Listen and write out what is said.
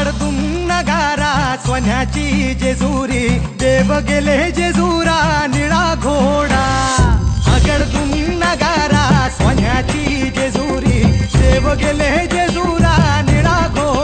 आगडतून नगारा सोन्याची जेजुरी, देव गेले जेजुरा निळा घोडा। आगडतून नगारा सोन्याची जेजुरी, देव गेले जेजुरा निळा घोडा।